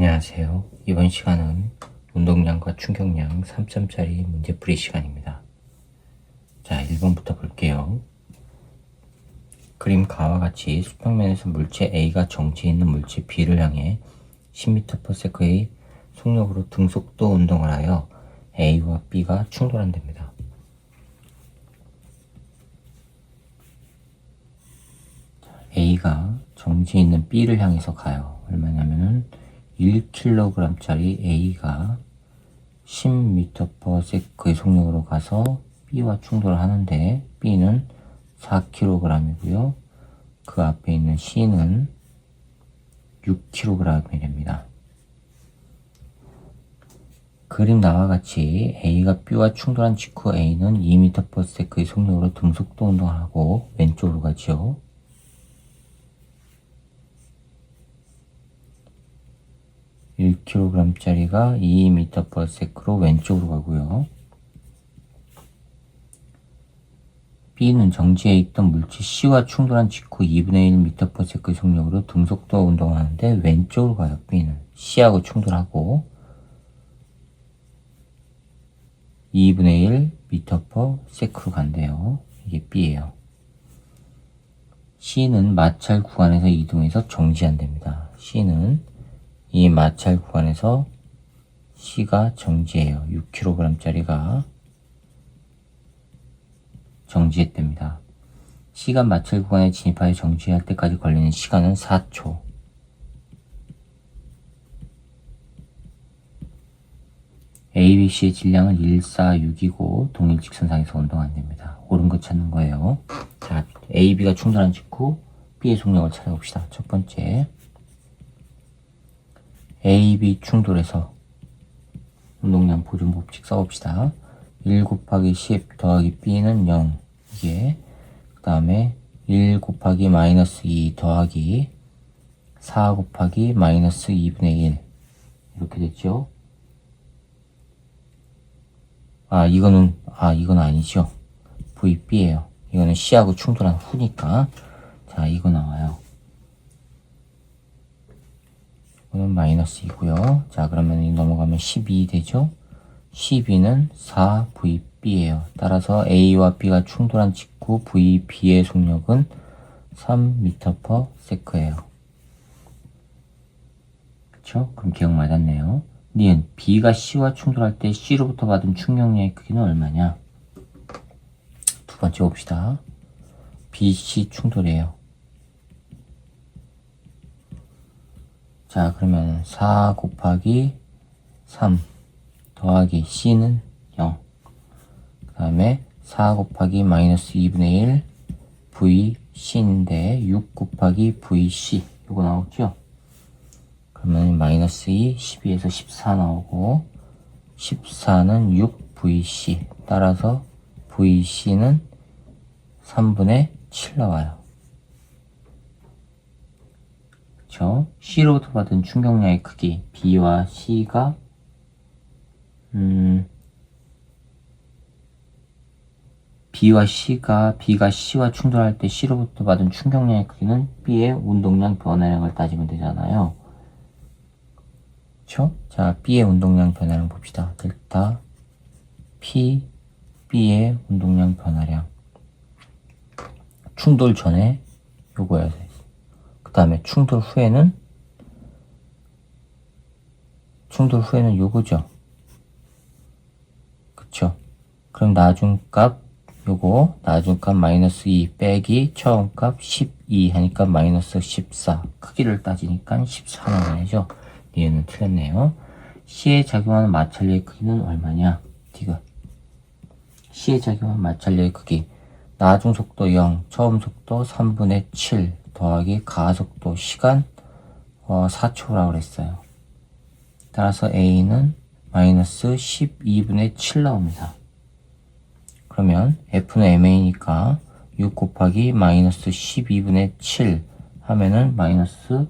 안녕하세요. 이번 시간은 운동량과 충격량 3점짜리 문제풀이 시간입니다. 자, 1번부터 볼게요. 그림 가와 같이 수평면에서 물체 A가 정지해 있는 물체 B를 향해 10m/s의 속력으로 등속도 운동을 하여 A와 B가 충돌한답니다. A가 정지해 있는 B를 향해서 가요. 얼마냐면은 1kg짜리 A가 10m/s의 속력으로 가서 B와 충돌을 하는데 B는 4kg이고요. 그 앞에 있는 C는 6kg이 됩니다. 그림 나와 같이 A가 B와 충돌한 직후 A는 2m/s의 속력으로 등속도 운동을 하고 왼쪽으로 가죠. (1kg짜리가) 2m/s로 왼쪽으로 가고요. B는 정지해 있던 물체 C와 충돌한 직후 2분의 1m/s의 속력으로 등속도 운동을 하는데 왼쪽으로 가요. B는 C하고 충돌하고 2분의 1m/s로 간대요. 이게 B예요. C는 마찰 구간에서 이동해서 정지한답니다. C는 이 마찰 구간에서 C가 정지해요. 6kg짜리가 정지했답니다. C가 마찰 구간에 진입하여 정지할 때까지 걸리는 시간은 4초. A, B, C의 질량은 1, 4, 6이고 동일 직선상에서 운동한답니다. 옳은 거 찾는 거예요. 자, A, B가 충돌한 직후 B의 속력을 찾아봅시다. 첫 번째, A, B 충돌해서 운동량 보존 법칙 써봅시다. 1 곱하기 10 더하기 B는 0. 이게 그 다음에 1 곱하기 마이너스 2 더하기 4 곱하기 마이너스 2분의 1 이렇게 됐죠. 이건 아니죠. VB예요. 이거는 C하고 충돌한 후니까. 자, 이거 나와요. 이거는 마이너스 2고요. 자, 그러면 넘어가면 12 되죠. 12는 4VB예요. 따라서 A와 B가 충돌한 직후 VB의 속력은 3m/s예요. 그쵸? 그럼 기억 맞았네요. 니은 B가 C와 충돌할 때 C로부터 받은 충격량의 크기는 얼마냐? 두 번째 봅시다. BC 충돌이에요. 자, 그러면 4 곱하기 3 더하기 C는 0. 그 다음에 4 곱하기 마이너스 2분의 1 VC인데 6 곱하기 VC 이거 나오죠? 그러면 마이너스 2, 12에서 14 나오고 14는 6VC 따라서 VC는 3분의 7 나와요. 그쵸? C로부터 받은 충격량의 크기 B와 C가 B가 C와 충돌할 때 C로부터 받은 충격량의 크기는 B의 운동량 변화량을 따지면 되잖아요. 그쵸? 자, B의 운동량 변화량 봅시다. 델타 P B의 운동량 변화량. 충돌 전에 요거야. 그 다음에 충돌 후에는 요거죠. 그쵸? 그럼 나중값 마이너스 2 빼기 처음값 12 하니까 마이너스 14. 크기를 따지니까 14 나와야죠. 얘는 틀렸네요. C에 작용하는 마찰력의 크기는 얼마냐? 디귿. C에 작용하는 마찰력의 크기. 나중 속도 0, 처음 속도 3분의 7 더하기 가속도 시간 4초라고 그랬어요. 따라서 A는 마이너스 12분의 7 나옵니다. 그러면 F는 MA니까 6 곱하기 마이너스 12분의 7 하면은 마이너스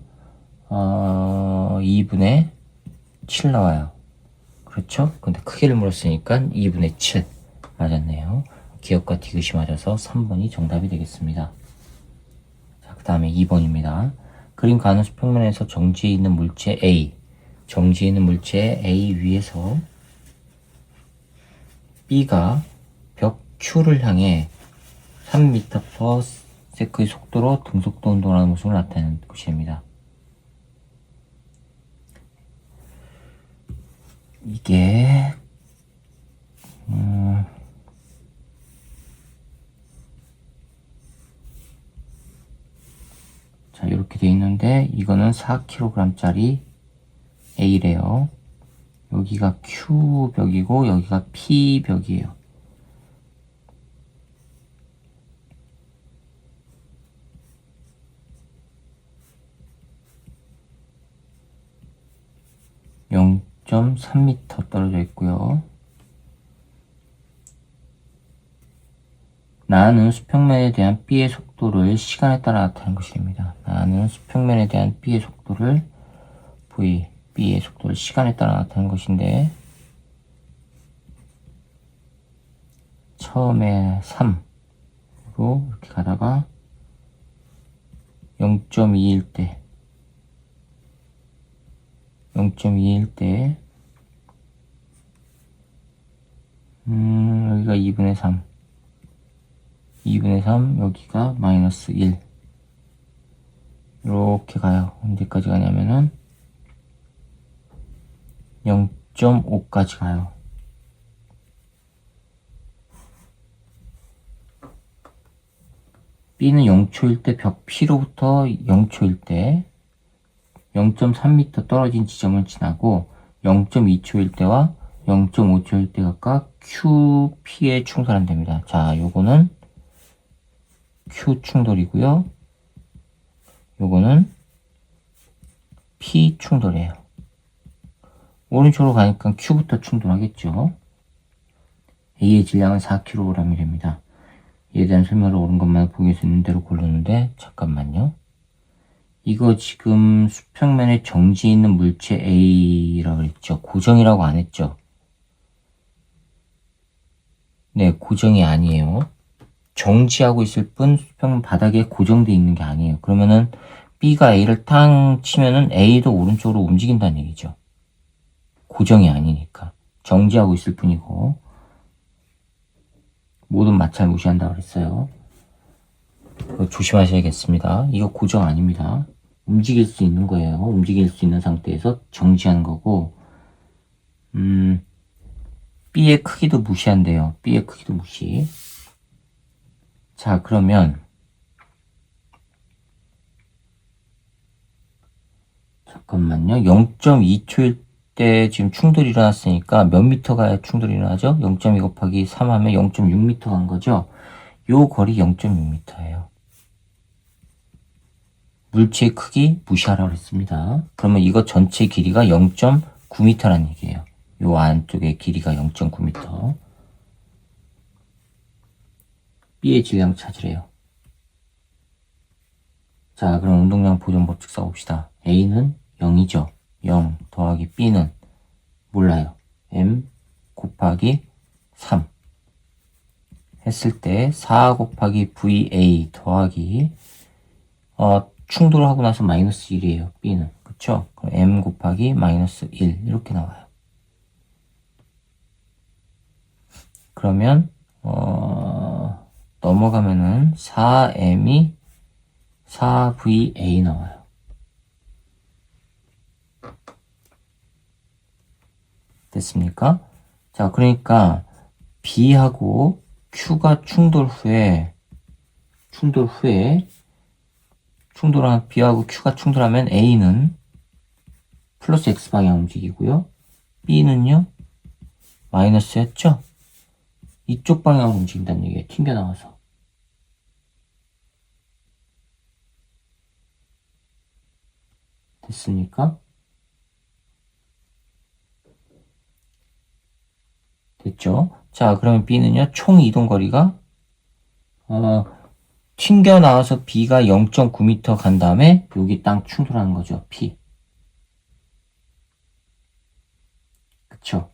2분의 7 나와요. 그렇죠? 근데 크기를 물었으니까 2분의 7 맞았네요. 기억과 디귿이 맞아서 3번이 정답이 되겠습니다. 자, 그 다음에 2번입니다. 그림 가는 수평면에서 정지해 있는 물체 A 정지해 있는 물체 A 위에서 B가 벽 Q를 향해 3m/s의 속도로 등속도 운동하는 모습을 나타내는 것입니다. 이게 자, 이렇게 돼 있는데 이거는 4kg짜리 A래요. 여기가 Q벽이고 여기가 P벽이에요. (0.3m) 떨어져 있고요. 나는 수평면에 대한 B의 속도를 시간에 따라 나타낸 것입니다. 나는 수평면에 대한 B의 속도를 V, B의 속도를 시간에 따라 나타낸 것인데 처음에 3으로 이렇게 가다가 0.2일 때 0.2일 때 여기가 2분의 3 2분의 3 여기가 마이너스 1 이렇게 가요. 언제까지 가냐면은 0.5까지 가요. B는 0초일 때 벽 P로부터 0초일 때 0.3m 떨어진 지점을 지나고 0.2초일 때와 0.5초일 때 각각 QP에 충돌한답니다. 자, 요거는 Q 충돌이고요. 요거는 P 충돌이에요. 오른쪽으로 가니까 Q부터 충돌하겠죠. A의 질량은 4kg이랍니다. 이에 대한 설명을 옳은 것만 보기 수 있는 대로 고르는데 잠깐만요. 이거 지금 수평면에 정지 있는 물체 A라고 했죠. 고정이라고 안 했죠. 네, 고정이 아니에요. 정지하고 있을 뿐 수평면 바닥에 고정되어 있는 게 아니에요. 그러면은 B가 A를 탕 치면은 A도 오른쪽으로 움직인다는 얘기죠. 고정이 아니니까. 정지하고 있을 뿐이고. 모든 마찰 무시한다고 그랬어요. 조심하셔야겠습니다. 이거 고정 아닙니다. 움직일 수 있는 거예요. 움직일 수 있는 상태에서 정지하는 거고, B의 크기도 무시한대요. B의 크기도 무시. 자, 그러면 잠깐만요. 0.2초일 때 지금 충돌이 일어났으니까 몇 미터 가야 충돌이 일어나죠? 0.2 곱하기 3 하면 0.6m 간 거죠? 요 거리 0.6m예요. 물체의 크기 무시하라고 했습니다. 그러면 이거 전체 길이가 0.9m라는 얘기예요. 요 안쪽의 길이가 0.9m. B의 질량 찾으래요. 자, 그럼 운동량 보존 법칙 써봅시다. A는 0이죠. 0 더하기 B는 몰라요. M 곱하기 3 했을 때 4 곱하기 VA 더하기 충돌하고 나서 마이너스 1이에요. B는. 그쵸? 그럼 M 곱하기 마이너스 1 이렇게 나와요. 그러면 넘어가면은 4M이 4VA 나와요. 됐습니까? 자, 그러니까 B하고 Q가 충돌한 B하고 Q가 충돌하면 A는 플러스 X 방향 움직이고요. B는요 마이너스였죠? 이쪽 방향으로 움직인다는 얘기예요. 튕겨나와서. 됐습니까? 됐죠? 자, 그러면 B는요, 총 이동거리가, 튕겨나와서 B가 0.9m 간 다음에 여기 땅 충돌하는 거죠. P. 그쵸?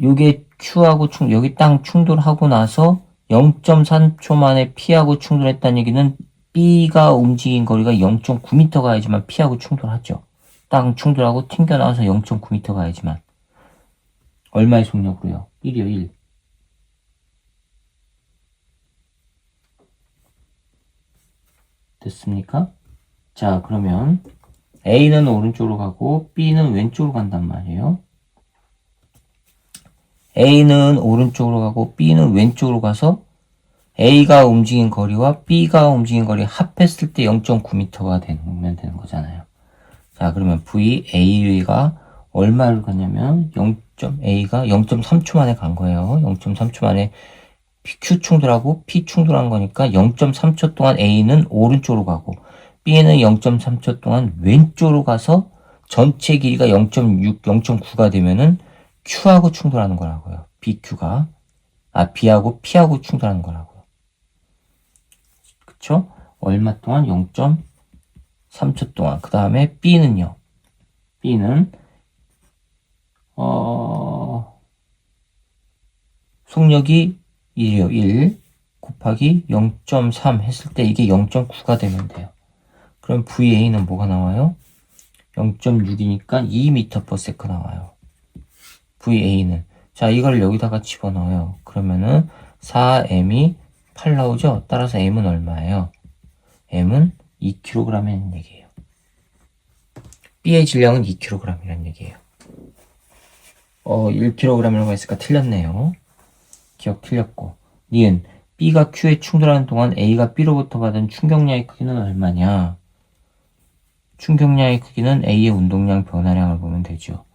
요게 Q하고 여기 땅 충돌하고 나서 0.3초 만에 P하고 충돌했다는 얘기는 B가 움직인 거리가 0.9m 가야지만 P하고 충돌하죠. 딱 충돌하고 튕겨나와서 0.9m 가야지만. 얼마의 속력으로요? 1이요, 1. 됐습니까? 자, 그러면 A는 오른쪽으로 가고 B는 왼쪽으로 간단 말이에요. A는 오른쪽으로 가고 B는 왼쪽으로 가서 A가 움직인 거리와 B가 움직인 거리 합했을 때 0.9m가 되면 되는 거잖아요. 자, 그러면 VA가 얼마를 갔냐면 A가 0.3초 만에 간 거예요. 0.3초 만에 Q 충돌하고 P 충돌한 거니까 0.3초 동안 A는 오른쪽으로 가고 B는 0.3초 동안 왼쪽으로 가서 전체 길이가 0.6, 0.9가 되면은 Q하고 충돌하는 거라고요. BQ가. B하고 P하고 충돌하는 거라고요. 그쵸? 얼마 동안? 0.3초 동안. 그 다음에 B는요. B는, 속력이 1이요. 1 곱하기 0.3 했을 때 이게 0.9가 되면 돼요. 그럼 VA는 뭐가 나와요? 0.6이니까 2m/s 나와요. VA는. 자, 이걸 여기다가 집어넣어요. 그러면은 4m이 8 나오죠? 따라서 m은 얼마예요? m은 2kg이라는 얘기예요. B의 질량은 2kg이라는 얘기예요. 1kg이라고 했으니까 틀렸네요. 기억 틀렸고. 니은 B가 Q에 충돌하는 동안 A가 B로부터 받은 충격량의 크기는 얼마냐? 충격량의 크기는 A의 운동량 변화량을 보면 되죠.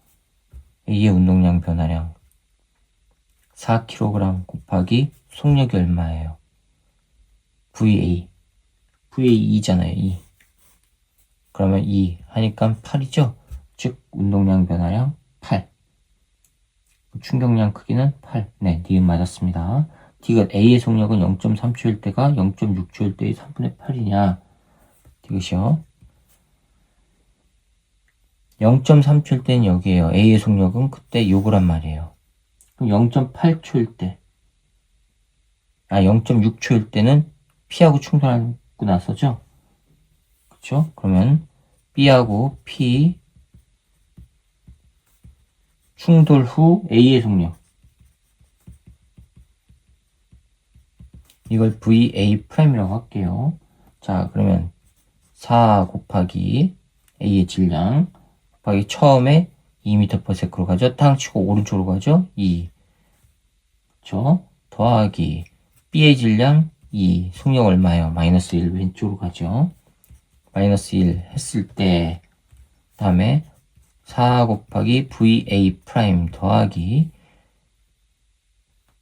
A의 운동량 변화량 4kg 곱하기 속력이 얼마예요? VA 2잖아요. 2. 그러면 2 하니까 8이죠. 즉 운동량 변화량 8. 충격량 크기는 8. 네, 니은 맞았습니다. 디귿 A의 속력은 0.3초일 때가 0.6초일 때의 3분의 8이냐? 디귿이요. 0.3초일 때는 여기에요. A의 속력은 그때 요거란 말이에요. 그럼 0.8초일 때, 0.6초일 때는 P하고 충돌하고 나서죠? 그쵸? 그러면 B하고 P 충돌 후 A의 속력. 이걸 VA'이라고 할게요. 자, 그러면 4 곱하기 A의 질량 곱하기 처음에 2m/s로 가죠. 탕 치고 오른쪽으로 가죠. 2. 그쵸? 더하기 B의 질량 2. 속력 얼마예요? 마이너스 1 왼쪽으로 가죠. 마이너스 1 했을 때 다음에 4 곱하기 VA 프라임 더하기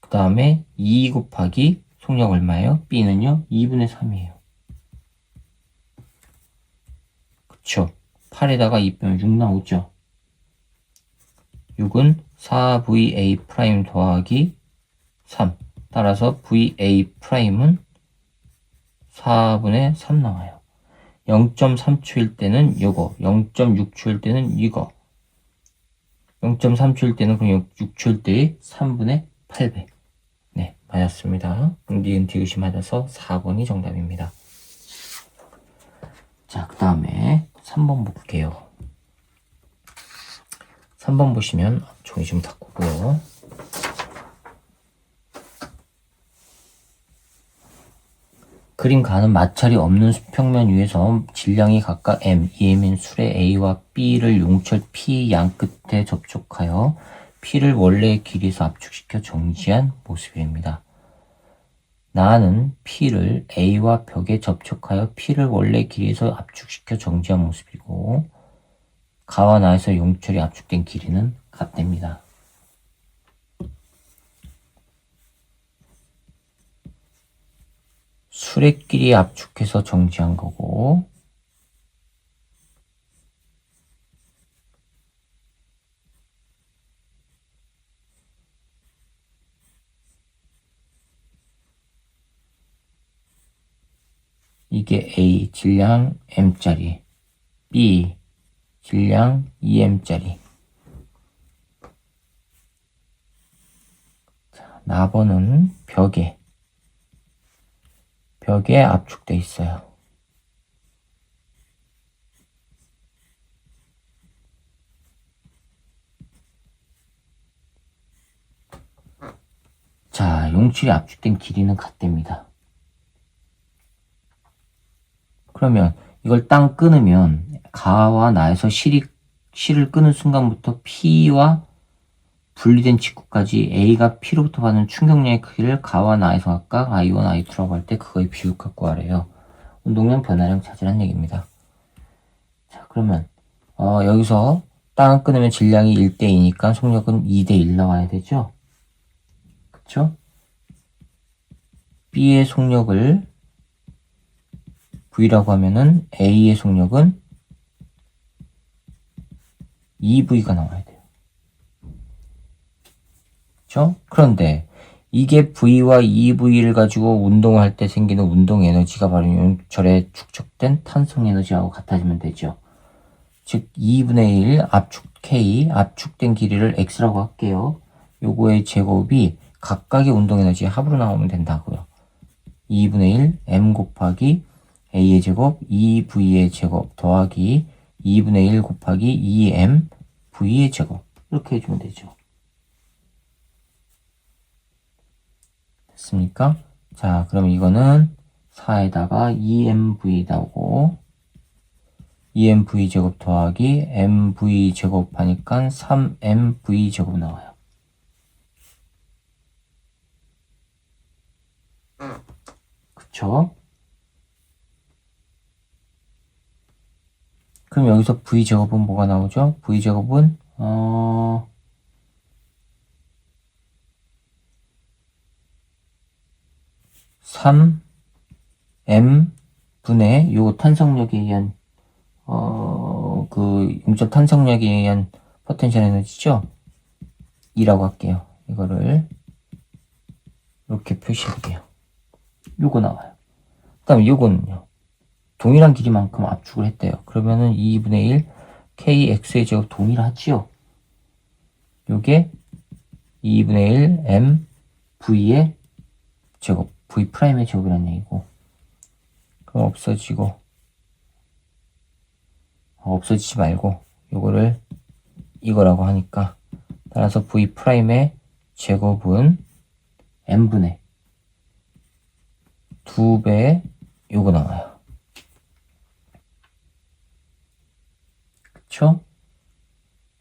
그 다음에 2 곱하기 속력 얼마예요? B는요? 2분의 3이에요. 그쵸? 8에다가 2 빼면 6 나오죠? 6은 4VA 프라임 더하기 3. 따라서 VA 프라임은 4분의 3 나와요. 0.3초일 때는 요거, 0.6초일 때는 이거. 0.3초일 때는 그럼 6초일 때의 3분의 8배. 네, 맞았습니다. 니은 디귿이 맞아서 4번이 정답입니다. 자, 그 다음에 3번 볼게요. 3번 보시면 종이 좀 바꾸고요. 그림 가는 마찰이 없는 수평면 위에서 질량이 각각 m, 2m인 술의 A와 B를 용철 P 양 끝에 접촉하여 P를 원래의 길이에서 압축시켜 정지한 모습입니다. 나는 P를 A와 벽에 접촉하여 P를 원래 길이에서 압축시켜 정지한 모습이고 가와 나에서 용철이 압축된 길이는 같답니다. 수레끼리 압축해서 정지한 거고 이게 A 질량 M짜리, B 질량 2M짜리. 자, 나번은 벽에 압축돼 있어요. 용출이 압축된 길이는 같답니다. 그러면 이걸 땅 끊으면 가와 나에서 실을 끊은 순간부터 P와 분리된 직후까지 A가 P로부터 받는 충격량의 크기를 가와 나에서 각각 I1, I2라고 할 때 그거의 비율 갖고 하래요. 운동량 변화량 찾으란 얘기입니다. 자, 그러면 여기서 땅을 끊으면 질량이 1대2니까 속력은 2대1 나와야 되죠? 그쵸? B의 속력을 V라고 하면은 A의 속력은 2V가 나와야 돼요. 그쵸? 그런데 이게 V와 2V를 가지고 운동을 할 때 생기는 운동 에너지가 바로 용철에 축적된 탄성 에너지하고 같아지면 되죠. 즉 2분의 1 압축 K, 압축된 길이를 X라고 할게요. 요거의 제곱이 각각의 운동 에너지의 합으로 나오면 된다고요. 2분의 1 M 곱하기 A의 제곱 2V의 제곱 더하기 2분의 1 곱하기 2M V의 제곱 이렇게 해주면 되죠. 됐습니까? 자, 그럼 이거는 4에다가 2MV 나오고 2MV 제곱 더하기 MV 제곱 하니까 3MV 제곱 나와요. 그쵸? 그럼 여기서 V 제곱은 뭐가 나오죠? V 제곱은 3M 분의 요 탄성력에 의한 그 용적 탄성력에 의한 포텐셜 에너지죠? 2라고 할게요. 이거를 이렇게 표시할게요. 요거 나와요. 그 다음에 요거는요. 동일한 길이만큼 압축을 했대요. 그러면은 2분의 1 kx의 제곱 동일하지요? 요게 2분의 1 m v의 제곱 v 프라임의 제곱이라는 얘기고 그럼 없어지지 말고 요거를 이거라고 하니까 따라서 v 프라임의 제곱은 n분의 2배 요거 나와요. 그쵸?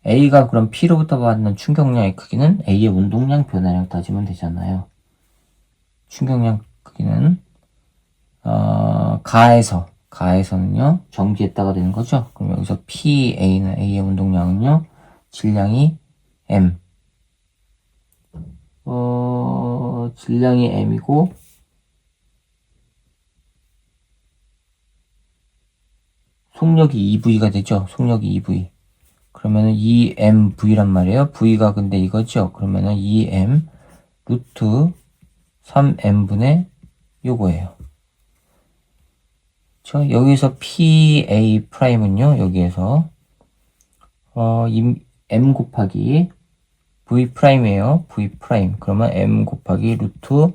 A가 그럼 P로부터 받는 충격량의 크기는 A의 운동량 변화량 따지면 되잖아요. 충격량 크기는 가에서는요 정지했다가 되는 거죠. 그럼 여기서 PA는 A의 운동량은요 질량이 M 질량이 M이고 속력이 2V가 되죠. 속력이 2V. 그러면은 2MV란 말이에요. V가 근데 이거죠. 그러면은 2M 루트 3M분의 요거예요. 그쵸? 여기서 PA 프라임은요. 여기에서 M 곱하기 V 프라임이에요. V 프라임. 그러면 M 곱하기 루트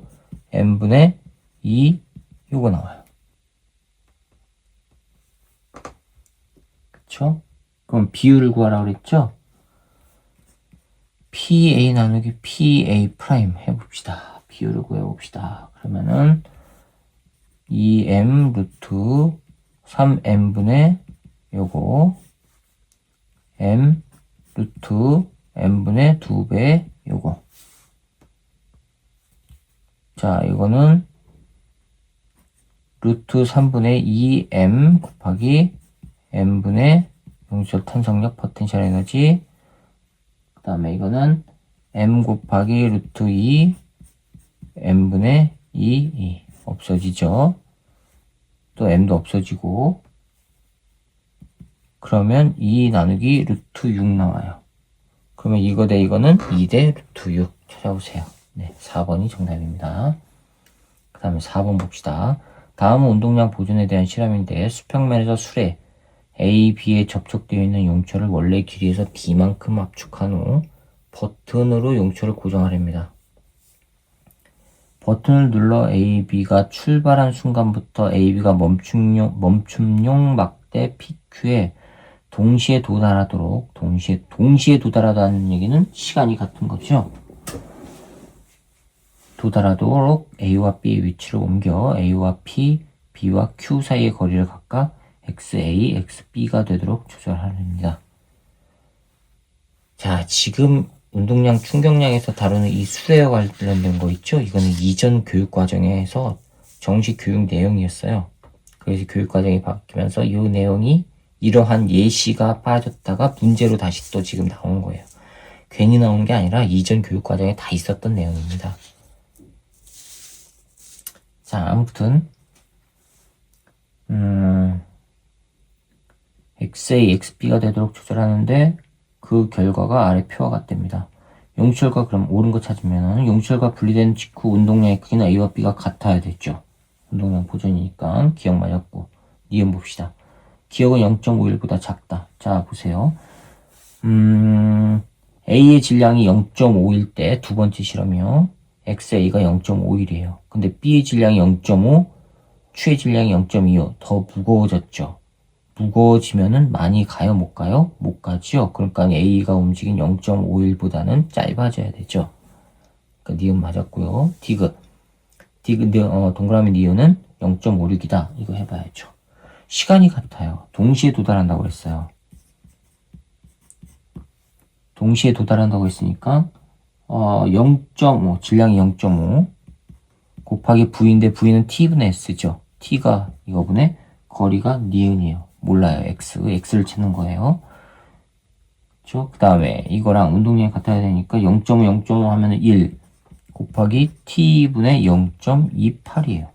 M분의 2 요거 나와요. 그쵸? 그럼 비율을 구하라고 그랬죠? PA 나누기 PA 프라임 해봅시다. 비율을 구해봅시다. 그러면은 2M 루트 3M분의 요거 M 루트 M분의 2배 요거 자 이거는 루트 3분의 2M 곱하기 M분의 용적 탄성력 포텐셜 에너지 그 다음에 이거는 M 곱하기 루트 2 M분의 2 없어지죠. 또 M도 없어지고 그러면 2 나누기 루트 6 나와요. 그러면 이거 대 이거는 2 대 루트 6 찾아보세요. 네, 4번이 정답입니다. 그 다음에 4번 봅시다. 다음은 운동량 보존에 대한 실험인데 수평면에서 수레 A, B에 접촉되어 있는 용철을 원래 길이에서 B만큼 압축한 후 버튼으로 용철을 고정하랍니다. 버튼을 눌러 AB가 출발한 순간부터 AB가 멈춤용 막대 PQ에 동시에 도달하도록 동시에 도달하다는 얘기는 시간이 같은 거죠. 도달하도록 A와 B의 위치를 옮겨 A와 P, B와 Q 사이의 거리를 각각 XA, XB가 되도록 조절합니다. 자, 지금 운동량, 충격량에서 다루는 이 수레와 관련된 거 있죠? 이거는 이전 교육과정에서 정식 교육 내용이었어요. 그래서 교육과정이 바뀌면서 이 내용이 이러한 예시가 빠졌다가 문제로 다시 또 지금 나온 거예요. 괜히 나온 게 아니라 이전 교육과정에 다 있었던 내용입니다. 자, 아무튼 XA, XB가 되도록 조절하는데 그 결과가 아래 표와 같답니다. 용출과 그럼 옳은 거 찾으면 용출과 분리된 직후 운동량의 크기는 A와 B가 같아야 됐죠. 운동량 보존이니까 기억 맞았고 니은 봅시다. 기억은 0.51보다 작다. 자 보세요. A의 질량이 0.5일 때 두 번째 실험이요. XA가 0.51이에요. 근데 B의 질량이 0.5, Q의 질량이 0.25. 더 무거워졌죠. 무거워지면은 많이 가요? 못 가요? 못 가죠. 그러니까 A가 움직인 0.51보다는 짧아져야 되죠. 그러니까 니은 맞았고요. 디귿 동그라미 니은은 0.56이다. 이거 해봐야죠. 시간이 같아요. 동시에 도달한다고 했어요. 동시에 도달한다고 했으니까 0.5 질량이 0.5 곱하기 V인데 V는 T분의 S죠. T가 이거분의 거리가 니은이에요. 몰라요. X를 찾는 거예요. 그렇죠? 그 다음에 이거랑 운동량이 같아야 되니까 0.5, 0.5 하면 1 곱하기 T분의 0.28이에요.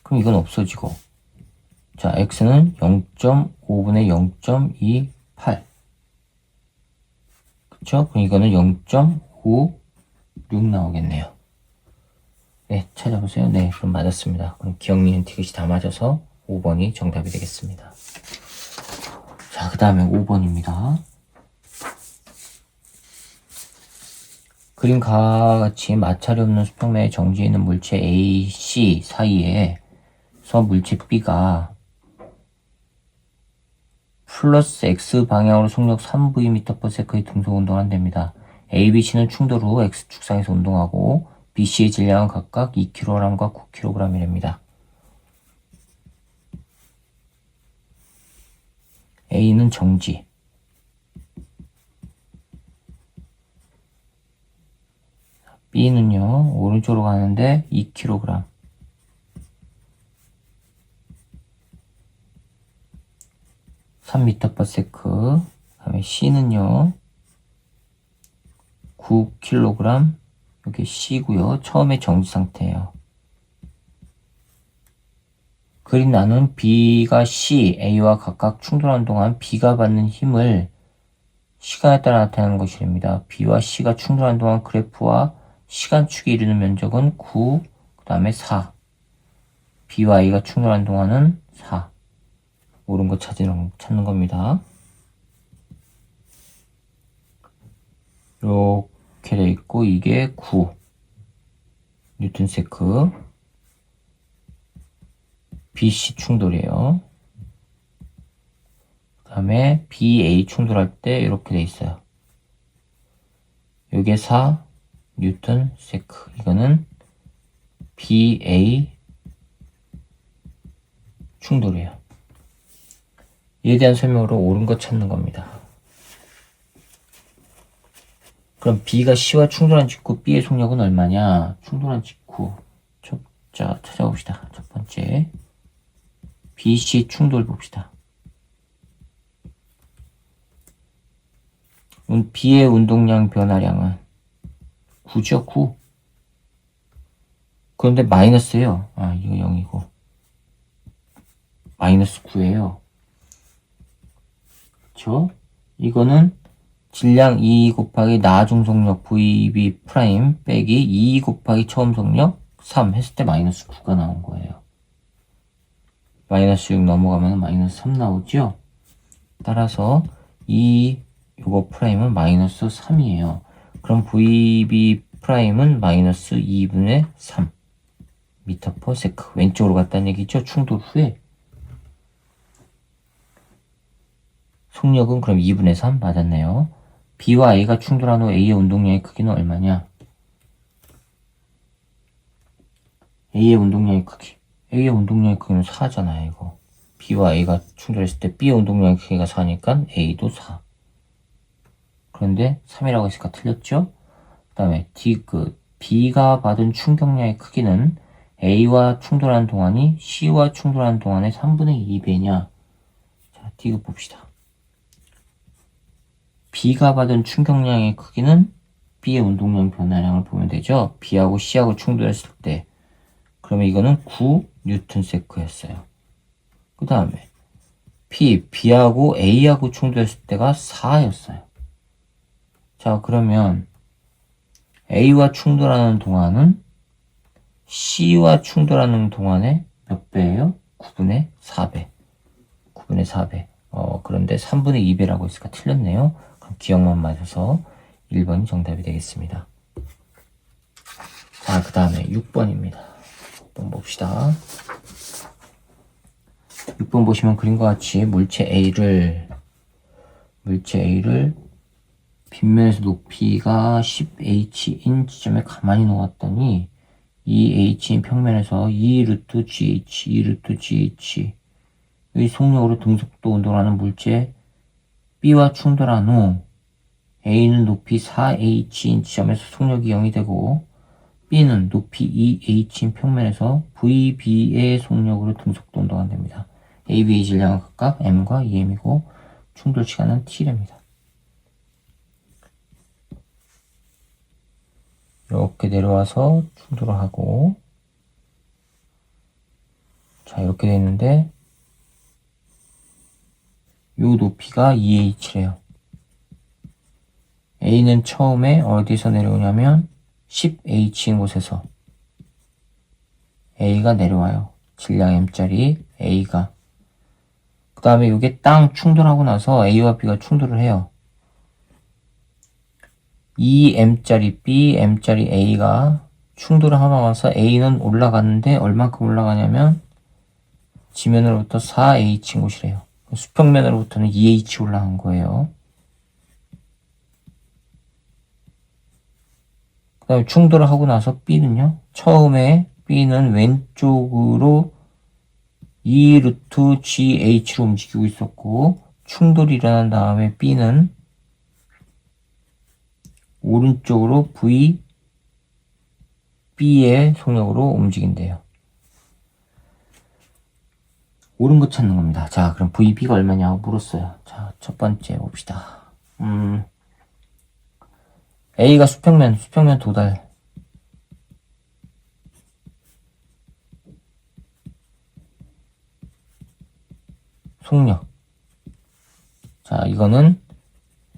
그럼 이건 없어지고 자, X는 0.5분의 0.28 그쵸? 그럼 이거는 0.56 나오겠네요. 네, 찾아보세요. 네, 그럼 맞았습니다. 그럼 기억, 니은, 디귿이 다 맞아서 5번이 정답이 되겠습니다. 자, 그 다음에 5번입니다. 그림 가와 같이 마찰이 없는 수평면에 정지해 있는 물체 A, C 사이에서 물체 B가 플러스 X 방향으로 속력 3Vm/s의 등속 운동을 한답니다. A, B, C는 충돌 후 X축상에서 운동하고 B, C의 질량은 각각 2kg과 9kg이랍니다. A는 정지. B는요, 오른쪽으로 가는데 2kg. 3m/s. 그 다음에 C는요, 9kg. 여기 C고요. 처음에 정지 상태예요. 그림 나눈 B가 C, A와 각각 충돌하는 동안 B가 받는 힘을 시간에 따라 나타내는 것이랍니다. B와 C가 충돌하는 동안 그래프와 시간축이 이루는 면적은 9, 그 다음에 4. B와 A가 충돌하는 동안은 4. 옳은 거 찾는 겁니다. 이렇게 돼 있고 이게 9 뉴턴세크. BC 충돌이에요. 그 다음에 BA 충돌할 때 이렇게 돼 있어요. 요게 4 뉴턴 세크. 이거는 BA 충돌이에요. 이에 대한 설명으로 옳은 것 찾는 겁니다. 그럼 B가 C와 충돌한 직후 B의 속력은 얼마냐? 충돌한 직후. 자, 찾아봅시다. 첫 번째. BC 충돌 봅시다. B의 운동량 변화량은 9죠, 9. 그런데 마이너스예요. 아, 이거 0이고. 마이너스 9예요. 그쵸? 이거는 질량 2 곱하기 나중 속력 VB 프라임 빼기 2 곱하기 처음 속력 3 했을 때 마이너스 9가 나온 거예요. 마이너스 6 넘어가면 마이너스 3 나오죠? 따라서 요거 프라임은 마이너스 3이에요. 그럼 VB 프라임은 마이너스 2분의 3 m/s. 왼쪽으로 갔다는 얘기죠? 충돌 후에. 속력은 그럼 2분의 3 맞았네요. B와 A가 충돌한 후 A의 운동량의 크기는 얼마냐? A의 운동량의 크기. A의 운동량의 크기는 4잖아요, 이거. B와 A가 충돌했을 때 B의 운동량의 크기가 4니까 A도 4. 그런데 3이라고 했으니까 틀렸죠? 그 다음에 B가 받은 충격량의 크기는 A와 충돌하는 동안이 C와 충돌하는 동안의 3분의 2배냐? 자, D급 봅시다. B가 받은 충격량의 크기는 B의 운동량 변화량을 보면 되죠? B하고 C하고 충돌했을 때. 그러면 이거는 9N였어요. 그 다음에 B하고 A하고 충돌했을 때가 4였어요. 자, 그러면 A와 충돌하는 동안은 C와 충돌하는 동안의 몇 배예요? 9분의 4배. 9분의 4배. 그런데 3분의 2배라고 했으니까 틀렸네요. 그럼 기억만 맞아서 1번이 정답이 되겠습니다. 자, 그 다음에 6번입니다. 6번 봅시다. 6번 보시면 그림과 같이 물체 A를 빗면에서 높이가 10h인 지점에 가만히 놓았더니 이 h인 평면에서 2√GH의 속력으로 등속도 운동을 하는 물체 B와 충돌한 후 A는 높이 4h인 지점에서 속력이 0이 되고 B는 높이 2h인 평면에서 VB의 속력으로 등속도 운동하게 됩니다. AB의 질량은 각각 M과 EM이고 충돌 시간은 T랍니다. 이렇게 내려와서 충돌을 하고, 자, 이렇게 돼 있는데 요 높이가 2h래요. A는 처음에 어디서 내려오냐면 10h인 곳에서 A가 내려와요. 질량 M짜리 A가. 그 다음에 이게 땅 충돌하고 나서 A와 B가 충돌을 해요. 2M짜리 B, M짜리 A가 충돌을 하고 나서 A는 올라갔는데 얼만큼 올라가냐면 지면으로부터 4h인 곳이래요. 수평면으로부터는 2h 올라간 거예요. 그 다음에 충돌을 하고 나서 B는요. 처음에 B는 왼쪽으로 2√GH로 움직이고 있었고 충돌이 일어난 다음에 B는 오른쪽으로 B의 속력으로 움직인대요. 옳은 거 찾는 겁니다. 자, 그럼 VB가 얼마냐고 물었어요. 자, 첫 번째 봅시다. A가 수평면 도달. 속력. 자, 이거는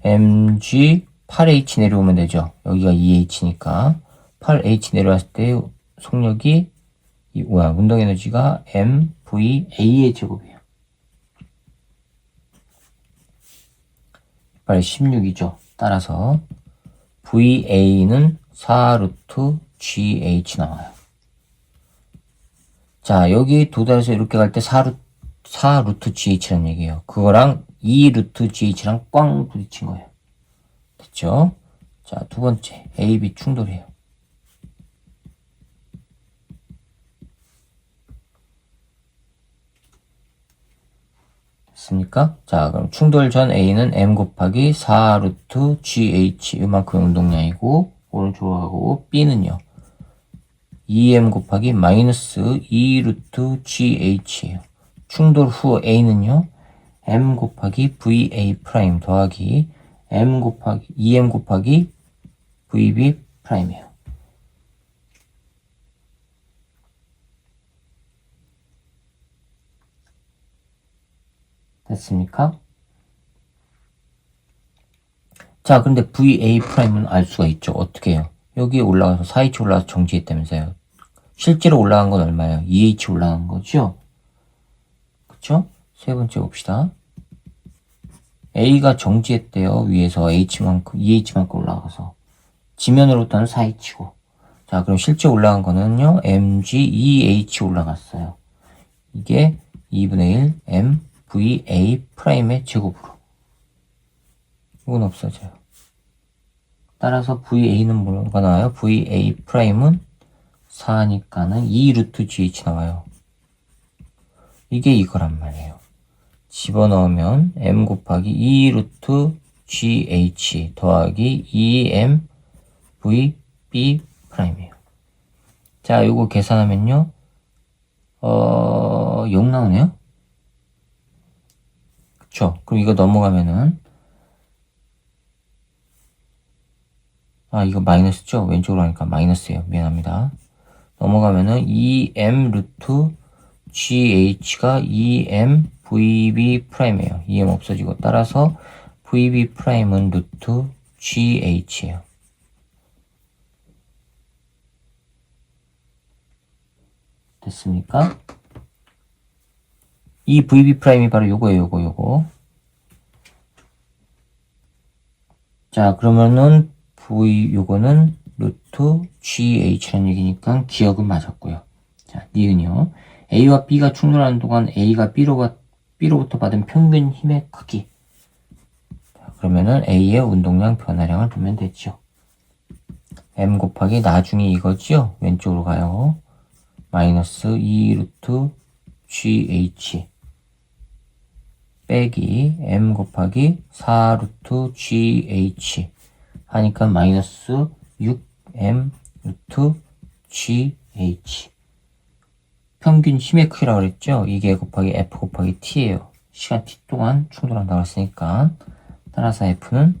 mg 8h 내려오면 되죠. 여기가 2h니까 8h 내려왔을 때 속력이 운동 에너지가 mVA의 제곱이에요. 16이죠. 따라서 VA는 4√GH 나와요. 자, 여기 도달해서 이렇게 갈 때 4√GH라는 얘기예요. 그거랑 2√GH랑 꽝 부딪힌 거예요. 됐죠? 자, 두 번째 AB 충돌이에요. 됐습니까? 자, 그럼 충돌 전 A는 M 곱하기 4√GH 이만큼 운동량이고 오른쪽으로 가고 B는요 2M 곱하기 마이너스 2√GH예요. 충돌 후 A는요 M 곱하기 VA 프라임 더하기 M 곱하기 2M 곱하기 VB 프라임이에요. 됐습니까? 자, 근데 VA 프라임은 알 수가 있죠. 어떻게 해요? 여기에 올라가서 4H 올라가서 정지했다면서요. 실제로 올라간 건 얼마예요? 2H 올라간 거죠? 그쵸? 세 번째 봅시다. A가 정지했대요. 위에서 H만큼, 2H만큼 올라가서. 지면으로부터는 4H고. 자, 그럼 실제 올라간 거는요, mg 2H 올라갔어요. 이게 2분의 1 mVA 프라임의 제곱으로. 이건 없어져요. 따라서 VA는 뭐가 나와요? VA 프라임은 4니까는 2 루트 GH 나와요. 이게 이거란 말이에요. 집어넣으면 M 곱하기 2 루트 GH 더하기 2M VB 프라임이에요. 자, 요거 계산하면요. 0 나오네요? 그쵸? 그럼 이거 넘어가면은, 이거 마이너스죠? 왼쪽으로 하니까 마이너스예요. 미안합니다. 넘어가면은 2M 루트 GH가 2M VB 프라임이에요. 2M 없어지고, 따라서 VB 프라임은 루트 GH예요. 됐습니까? 이 VB 프라임이 바로 요거예요, 요거. 자, 그러면은 요거는 루트 GH라는 얘기니까 기억은 맞았고요. 자, 니은요. A와 B가 충돌하는 동안 A가 B로부터 받은 평균 힘의 크기. 자, 그러면은 A의 운동량 변화량을 보면 되죠. M 곱하기 나중에 이거죠? 왼쪽으로 가요. 마이너스 2 루트 GH 빼기 M 곱하기 4 루트 GH 하니까 마이너스 6M 루트 GH. 평균 힘의 크기라고 그랬죠? 이게 곱하기 F 곱하기 T예요. 시간 T 동안 충돌한다고 했으니까. 따라서 F는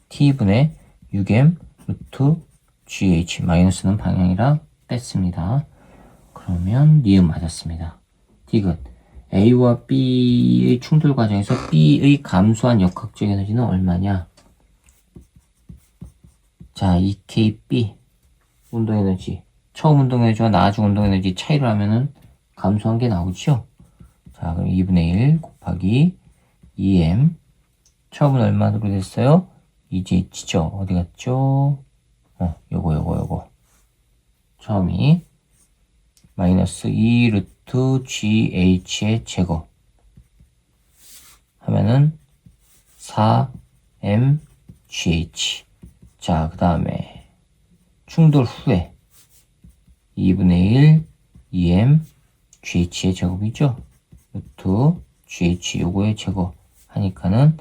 T분의 6M 루트 GH. 마이너스는 방향이라 뺐습니다. 그러면 니은 맞았습니다. 디귿. A와 B의 충돌 과정에서 B의 감소한 역학적 에너지는 얼마냐? 자, EKB 운동에너지. 처음 운동에너지와 나중 운동에너지 차이를 하면은 감소한 게 나오죠? 자, 그럼 2분의 1 곱하기 2M. 처음은 얼마로 됐어요? EGH죠? 어디 갔죠? 요거. 처음이 마이너스 2 루트 GH의 제곱 하면은 4mgh. 자, 그 다음에 충돌 후에 2분의 1 2mgh의 제곱이죠. 루트 gh 요거의 제곱 하니까는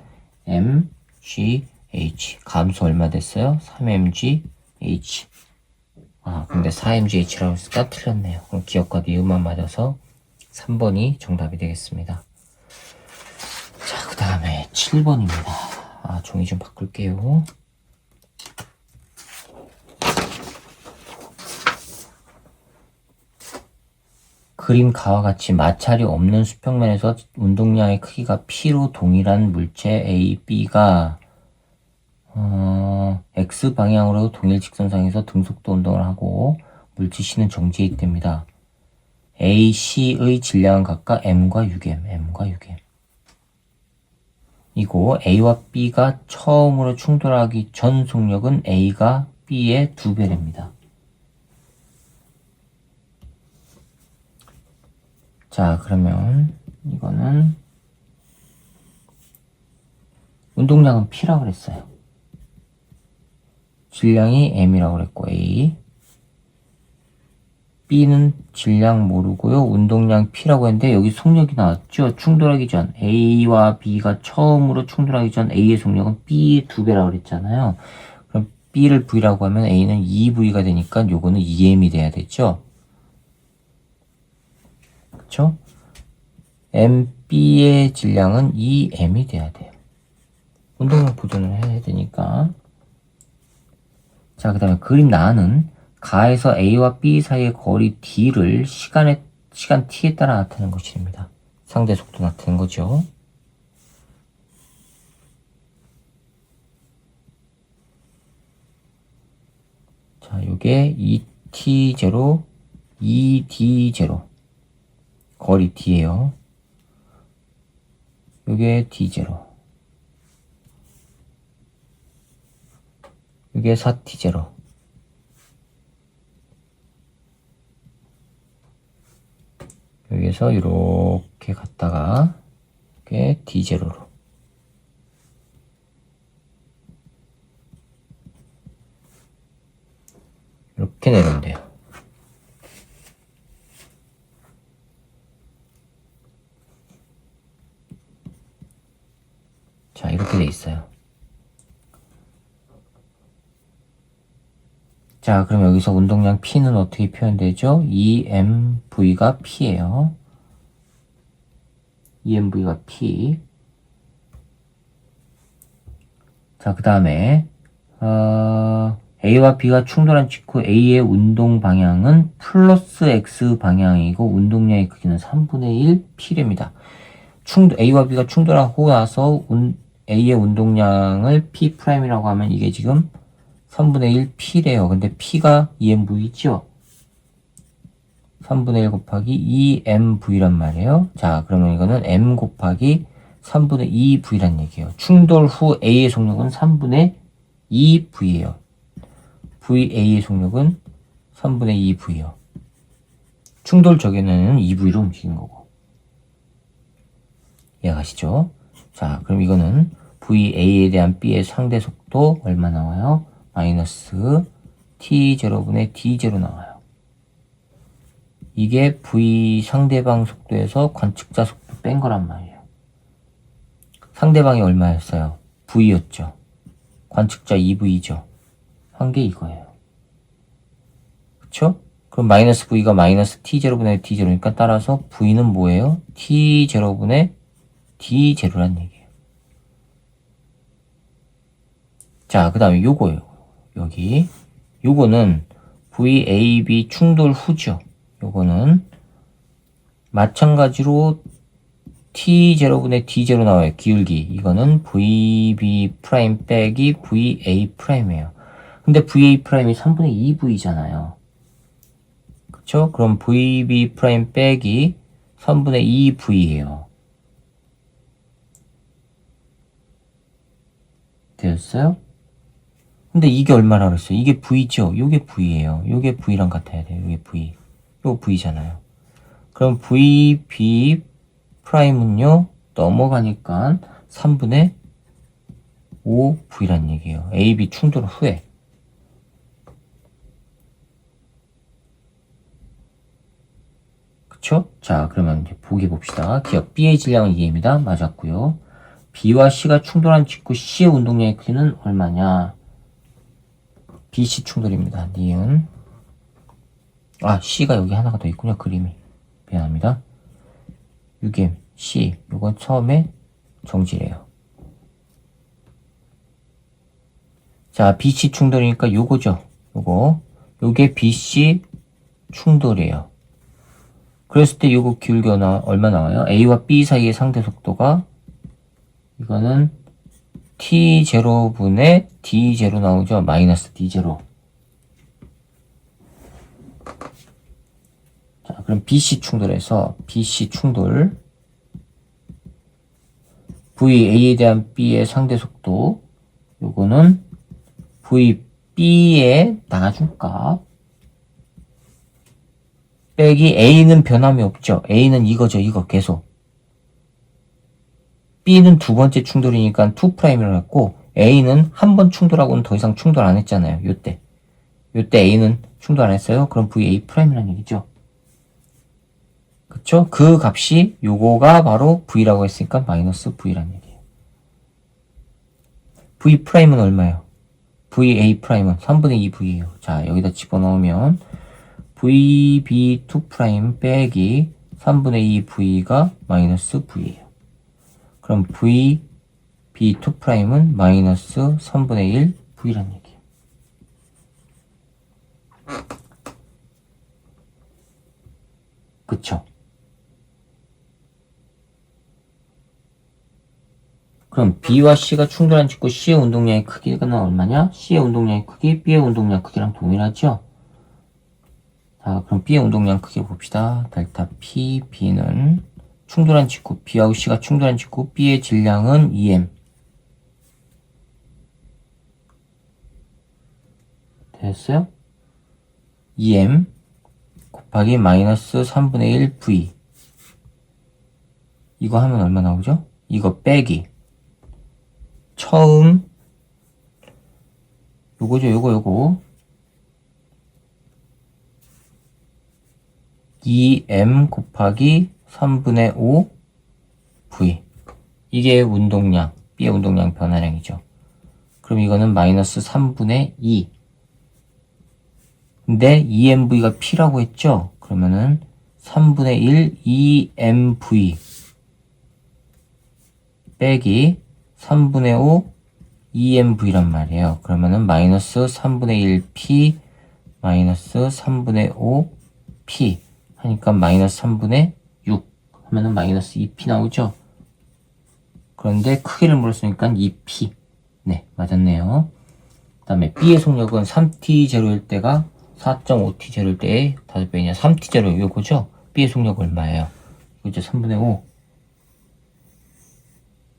mgh. 감소 얼마 됐어요? 3mgh. 근데 4mgh라고 했으니까 틀렸네요. 그럼 기억과 니은만 맞아서 3번이 정답이 되겠습니다. 자, 그 다음에 7번입니다. 종이 좀 바꿀게요. 그림 가와 같이 마찰이 없는 수평면에서 운동량의 크기가 P로 동일한 물체 A, B가 X방향으로 동일 직선상에서 등속도 운동을 하고 물체 C는 정지해 있답니다. A, C의 질량은 각각 M과 6M. 이고 A와 B가 처음으로 충돌하기 전 속력은 A가 B의 2배랍니다. 자, 그러면 이거는 운동량은 P라고 그랬어요. 질량이 M이라고 그랬고 A. B는 질량 모르고요. 운동량 P라고 했는데 여기 속력이 나왔죠. 충돌하기 전 A와 B가 처음으로 충돌하기 전 A의 속력은 B의 2배라고 그랬잖아요. 그럼 B를 V라고 하면 A는 2V가 되니까 요거는 2M이 돼야 되죠. 그쵸? MB의 질량은 2M이 돼야 돼요. 운동량 보존을 해야 되니까. 자, 그 다음에 그림 나는 가에서 A와 B 사이의 거리 D를 시간 T에 따라 나타내는 것입니다. 상대 속도 나타내는 거죠. 자, 요게 2T0, 2D0. 거리 D예요. 요게 D0. 이게 4T0. 여기에서 이렇게 갔다가 이게 D0로 이렇게 내리면 돼요. 자, 이렇게 돼 있어요. 자, 그럼 여기서 운동량 P는 어떻게 표현되죠? EMV가 P예요. EMV가 P. 자, 그 다음에 A와 B가 충돌한 직후 A의 운동 방향은 플러스 X 방향이고 운동량의 크기는 3분의 1 P랍니다. A와 B가 충돌하고 나서 A의 운동량을 P'이라고 하면 이게 지금 3분의 1 P래요. 근데 P가 EMV죠? 3분의 1 곱하기 EMV란 말이에요. 자, 그러면 이거는 M 곱하기 3분의 2V란 얘기예요. 충돌 후 A의 속력은 3분의 2V예요. VA의 속력은 3분의 2V요. 충돌 적에는 2V로 움직인 거고. 이해가시죠? 자, 그럼 이거는 VA에 대한 B의 상대 속도 얼마 나와요? 마이너스 T0분의 D0 나와요. 이게 V 상대방 속도에서 관측자 속도 뺀 거란 말이에요. 상대방이 얼마였어요? V였죠. 관측자 2V죠. 한 게 이거예요. 그쵸? 그럼 마이너스 V가 마이너스 T0분의 D0니까 따라서 V는 뭐예요? T0분의 D0란 얘기예요. 자, 그 다음에 요거예요. 여기. 요거는 VAB 충돌 후죠. 요거는 마찬가지로 T0분의 D0 나와요. 기울기. 이거는 VB 프라임 빼기 VA 프라임이에요. 근데 VA 프라임이 3분의 2V잖아요. 그쵸? 그럼 VB 프라임 빼기 3분의 2V예요. 되었어요? 근데 이게 얼마나 그랬어요? 이게 V죠? 요게 V예요. 요게 V랑 같아야 돼요. 요게 V. 요거 V잖아요. 그럼 VB 프라임은요, 넘어가니까 3분의 5V란 얘기예요. AB 충돌 후에. 그쵸? 자, 그러면 이제 보기 봅시다. 기억 B의 질량은 2M이다. 맞았고요. B와 C가 충돌한 직후 C의 운동량의 크기는 얼마냐? BC 충돌입니다. 니은. C가 여기 하나가 더 있군요. 그림이. 미안합니다. 6M, C. 요건 처음에 정지래요. 자, BC 충돌이니까 요거죠. 요게 BC 충돌이에요. 그랬을 때 요거 기울기 얼마 나와요? A와 B 사이의 상대 속도가 이거는 T0분의 D0 나오죠? 마이너스 D0. 자, 그럼 BC 충돌에서 BC 충돌 VA에 대한 B의 상대 속도 요거는 VB의 나중값 빼기 A는 변함이 없죠. A는 이거죠. 이거 계속. B는 두 번째 충돌이니까 2'이라고 했고 A는 한 번 충돌하고는 더 이상 충돌 안 했잖아요. 요때 A는 충돌 안 했어요. 그럼 VA'이라는 얘기죠. 그쵸? 그 값이 요거가 바로 V라고 했으니까 마이너스 V라는 얘기예요. V'은 얼마예요? VA'은 3분의 2V예요. 자, 여기다 집어넣으면 VB2' 빼기 3분의 2V가 마이너스 V예요. 그럼 VB2'은 마이너스 3분의 1 V라는 얘기예요. 그쵸? 그럼 B와 C가 충돌한 직후 C의 운동량의 크기가 얼마냐? C의 운동량의 크기, B의 운동량 크기랑 동일하죠? 자, 그럼 B의 운동량 크기 봅시다. 델타 P, B는 충돌한 직후, B하고 C가 충돌한 직후 B의 질량은 2M. 됐어요? 2M 곱하기 마이너스 3분의 1 V. 이거 하면 얼마 나오죠? 이거 빼기. 처음 요거죠. 요거 2M 곱하기 3분의 5 V. 이게 운동량. B의 운동량 변화량이죠. 그럼 이거는 마이너스 3분의 2. 근데 EMV가 P라고 했죠? 그러면은 3분의 1 EMV 빼기 3분의 5 EMV란 말이에요. 그러면은 마이너스 3분의 1 P 마이너스 3분의 5 P 하니까 마이너스 3분의 6 하면은 마이너스 2P 나오죠? 그런데 크기를 물었으니까 2P. 네, 맞았네요. 그 다음에 B의 속력은 3T0일 때가 4.5T0일 때의 5배이냐. 3T0 요거죠? B의 속력 얼마예요? 이거죠? 3분의 5.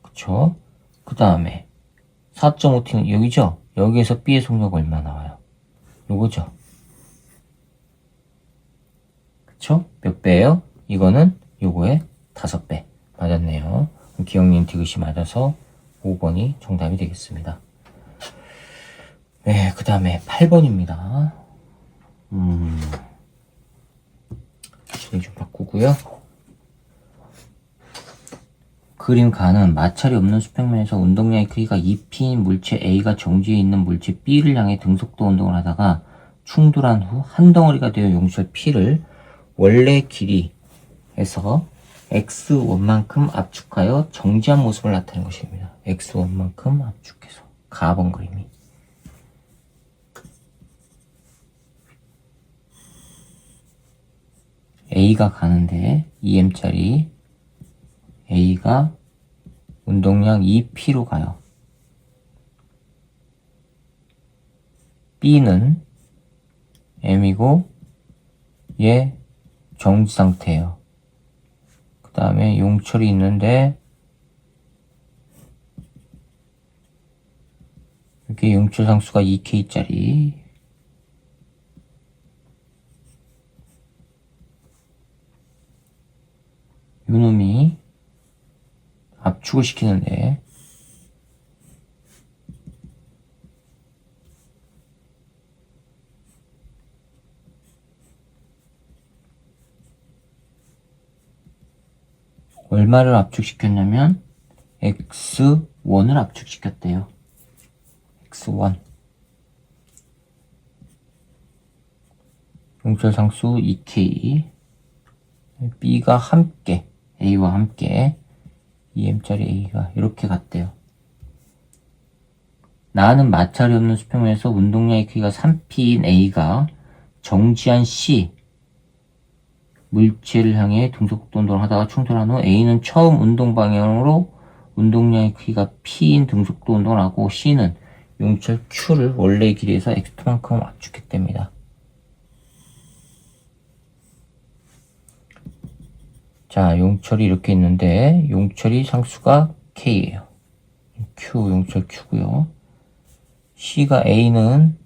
그쵸? 그 다음에 4.5T는 여기죠? 여기에서 B의 속력 얼마 나와요? 요거죠? 그쵸? 몇 배예요? 이거는 요거의 5배. 맞았네요. 기억님 디귿이 맞아서 5번이 정답이 되겠습니다. 네, 그 다음에 8번입니다. 좀 바꾸고요. 그림 가는 마찰이 없는 수평면에서 운동량의 크기가 2P인 물체 A가 정지해 있는 물체 B를 향해 등속도 운동을 하다가 충돌한 후 한 덩어리가 되어 용철 P를 원래 길이에서 X1만큼 압축하여 정지한 모습을 나타낸 것입니다. X1만큼 압축해서 가번 그림이. A가 가는데 2M짜리 A가 운동량 2P로 가요. B는 M이고 얘 정지 상태예요. 그 다음에 용철이 있는데 이렇게 용철 상수가 2K짜리 요놈이 압축을 시키는데 얼마를 압축시켰냐면 X1을 압축시켰대요. X1 용철 상수 2K B가 함께 A와 함께 2M짜리 A가 이렇게 갔대요. 나는 마찰이 없는 수평면에서 운동량의 크기가 3P인 A가 정지한 C 물체를 향해 등속도 운동을 하다가 충돌한 후 A는 처음 운동 방향으로 운동량의 크기가 P인 등속도 운동을 하고 C는 용철 Q를 원래의 길이에서 X2만큼 압축했답니다. 자, 용철이 이렇게 있는데 용철이 상수가 K예요. Q, 용철 Q고요. C가 A는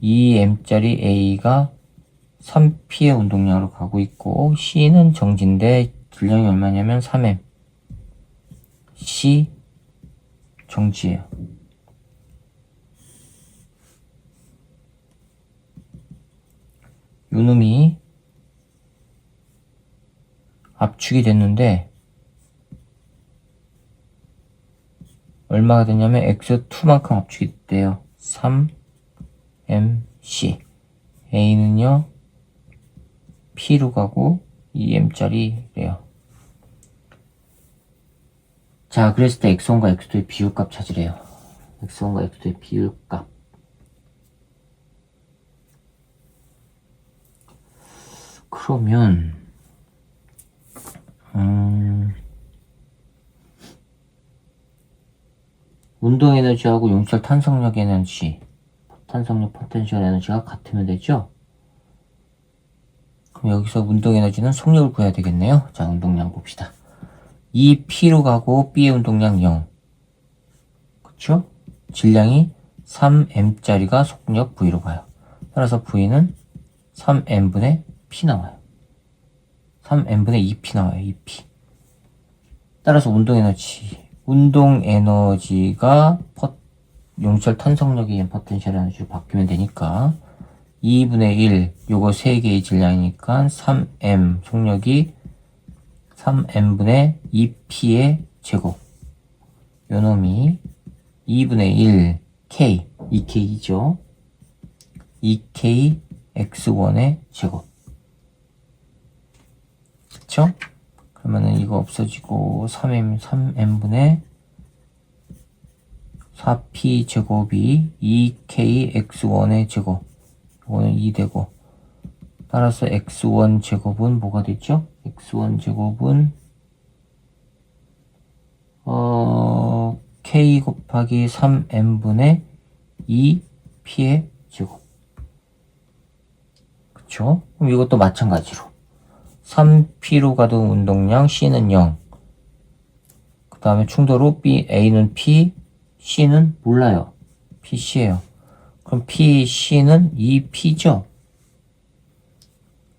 2M짜리 A가 3P의 운동량으로 가고 있고 C는 정지인데 질량이 얼마냐면 3M. C 정지예요. 요놈이 압축이 됐는데 얼마가 됐냐면 X2만큼 압축이 됐대요. 3MC A는요 P로 가고 2M짜리래요. 자, 그랬을 때 X1과 X2의 비율값 찾으래요. X1과 X2의 비율값. 그러면 운동 에너지하고 용철 탄성력 에너지, 탄성력 포텐셜 에너지가 같으면 되죠? 그럼 여기서 운동 에너지는 속력을 구해야 되겠네요. 자, 운동량 봅시다. 2P로 가고 B의 운동량 0. 그쵸? 질량이 3M짜리가 속력 V로 가요. 따라서 V는 3M분의 P 나와요. 3M분의 2P 나와요. 2P. 따라서 운동 에너지가 용철 탄성력에 의한 포텐셜 에너지로 바뀌면 되니까 2분의 1 요거 3개의 질량이니까 3M 속력이 3M분의 2P의 제곱 요놈이 2분의 1 k 2k이죠. 2k x1의 제곱. 그쵸? 그러면은 이거 없어지고 3m분의 4p 제곱이 2k x1의 제곱. 이거는 2 되고. 따라서 x1 제곱은 뭐가 됐죠? x1 제곱은 k 곱하기 3m분의 2p의 제곱. 그쵸? 그럼 이것도 마찬가지로 3p로 가던 운동량 c는 0. 그 다음에 충돌로 a는 p, c는 몰라요. pc예요. 그럼 p, c는 2p죠?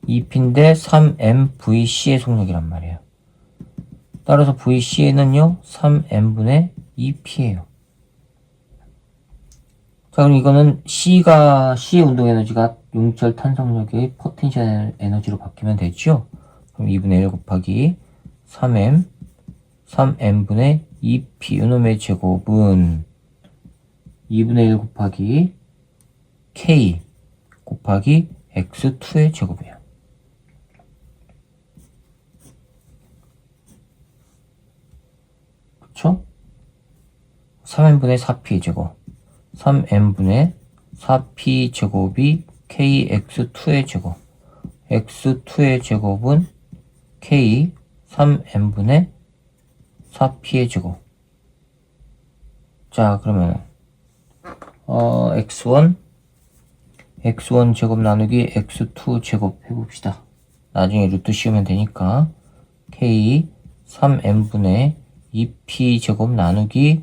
2p인데 3mvc의 속력이란 말이에요. 따라서 vc는요 3m분의 2p예요. 자, 그럼 이거는 C의 운동 에너지가 용철 탄성력의 포텐셜 에너지로 바뀌면 되죠? 그럼 2분의 1 곱하기 3m분의 2p 요놈의 제곱은 2분의 1 곱하기 k 곱하기 x2의 제곱이에요. 그쵸? 3m분의 4p 제곱. 3m분의 4p 제곱이 kx2의 제곱. x2의 제곱은 k 3m분의 4p의 제곱. 자, 그러면 x1 제곱 나누기 x2 제곱 해봅시다. 나중에 루트 씌우면 되니까 k 3m분의 2p 제곱 나누기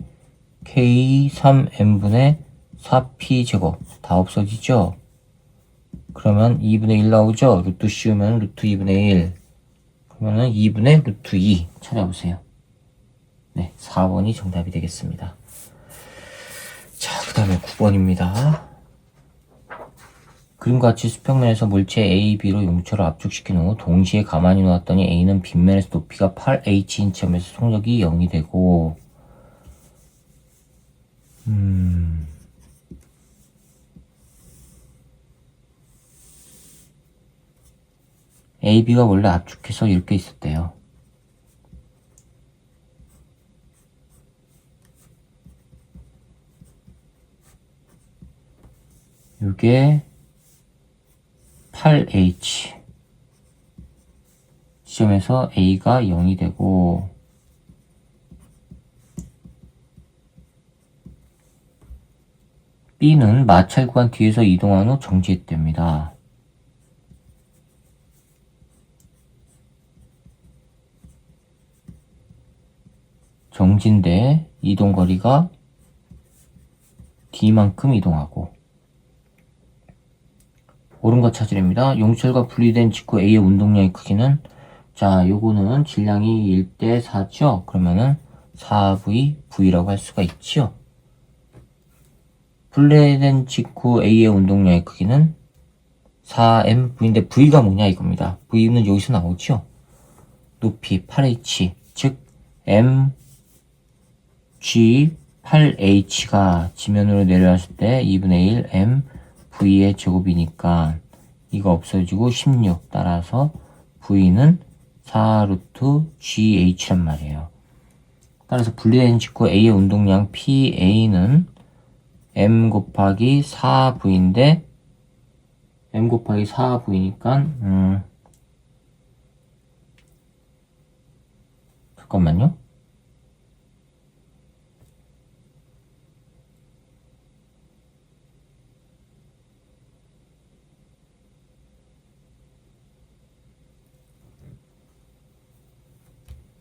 k 3m분의 4p 제곱 다 없어지죠? 그러면 2분의 1 나오죠? 루트 씌우면 루트 2분의 1. 그러면은 2분의 루트 2 찾아보세요. 네, 4번이 정답이 되겠습니다. 자, 그 다음에 9번입니다. 그림과 같이 수평면에서 물체 A, B로 용처를 압축시킨 후 동시에 가만히 놓았더니 A는 빗면에서 높이가 8h인 점에서 속력이 0이 되고 A, B가 원래 압축해서 이렇게 있었대요. 이게 8h 지점에서 A가 0이 되고 B는 마찰 구간 뒤에서 이동한 후 정지했답니다. 정지인데 이동거리가 D만큼 이동하고 옳은 것 찾으랍니다. 용철과 분리된 직후 A의 운동량의 크기는 자, 요거는 질량이 1대 4죠? 그러면은 4V, V라고 할 수가 있죠? 분리된 직후 A의 운동량의 크기는 4mV인데 V가 뭐냐 이겁니다. V는 여기서 나오죠? 높이 8h, 즉 mg 8h가 지면으로 내려왔을 때 2분의 1 mv의 제곱이니까 이거 없어지고 16 따라서 v는 4루트gh란 말이에요. 따라서 분리된 직후 A의 운동량 PA는 m 곱하기 4v인데 m 곱하기 4v니까 잠깐만요.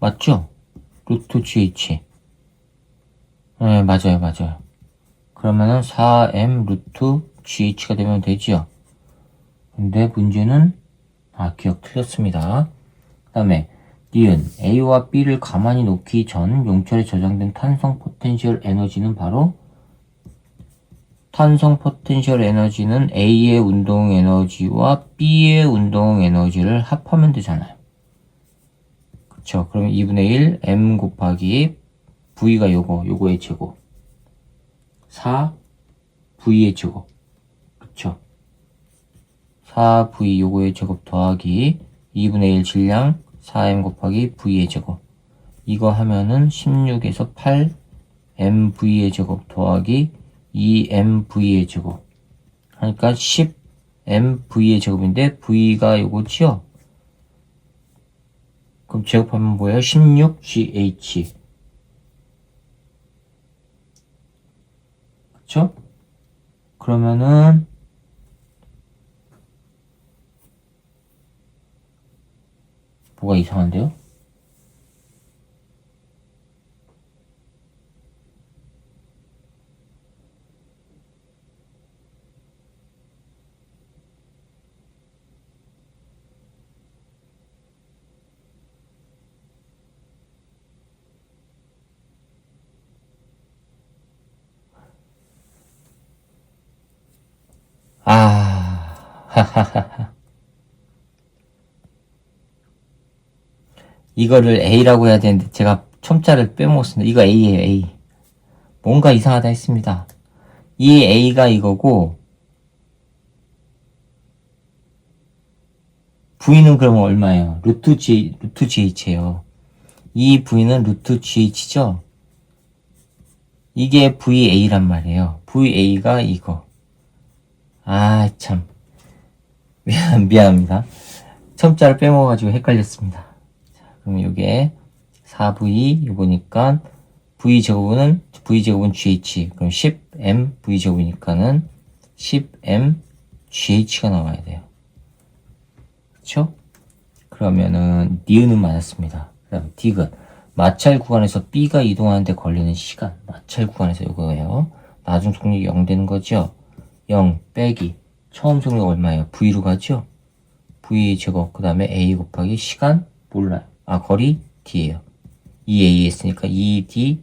맞죠? 루트 gh. 네, 맞아요. 그러면은 4m 루트gh가 되면 되지요. 근데 문제는 기억 틀렸습니다. 그 다음에 니은 A와 B를 가만히 놓기 전 용철에 저장된 탄성 포텐셜 에너지는 바로 탄성 포텐셜 에너지는 A의 운동 에너지와 B의 운동 에너지를 합하면 되잖아요. 그쵸? 그러면 2분의 1 m 곱하기 V가 요거의 제곱. 4 V의 제곱. 그쵸? 4V 요거의 제곱 더하기 2분의 1 질량 4M 곱하기 V의 제곱. 이거 하면은 16에서 8 MV의 제곱 더하기 2MV의 제곱. 하니까 10MV의 제곱인데 V가 요거지요? 그럼 제곱하면 뭐예요? 16GH. 그쵸? 그러면은 뭐가 이상한데요? 하하하하. 이거를 A라고 해야 되는데 제가 첨자를 빼먹었습니다. 이거 A예요, A. 뭔가 이상하다 했습니다. 이 A가 이거고 V는 그러면 얼마예요? 루트 GH예요. 이 V는 루트 GH죠? 이게 VA란 말이에요. VA가 이거. 참. 미안합니다. 첨자를 빼먹어가지고 헷갈렸습니다. 자, 그럼 요게 4V 요거니까 V제곱은 GH. 그럼 10M V제곱이니까는 10M GH가 나와야 돼요. 그쵸? 그러면은 니은은 맞았습니다. 그 다음 디귿. 마찰 구간에서 B가 이동하는데 걸리는 시간. 마찰 구간에서 이거예요. 나중 속력이 0 되는 거죠? 0 빼기 처음 속력 얼마예요? V로 가죠? V 제곱 그 다음에 A 곱하기 시간 몰라요. 거리 D예요. 2A 했으니까 2D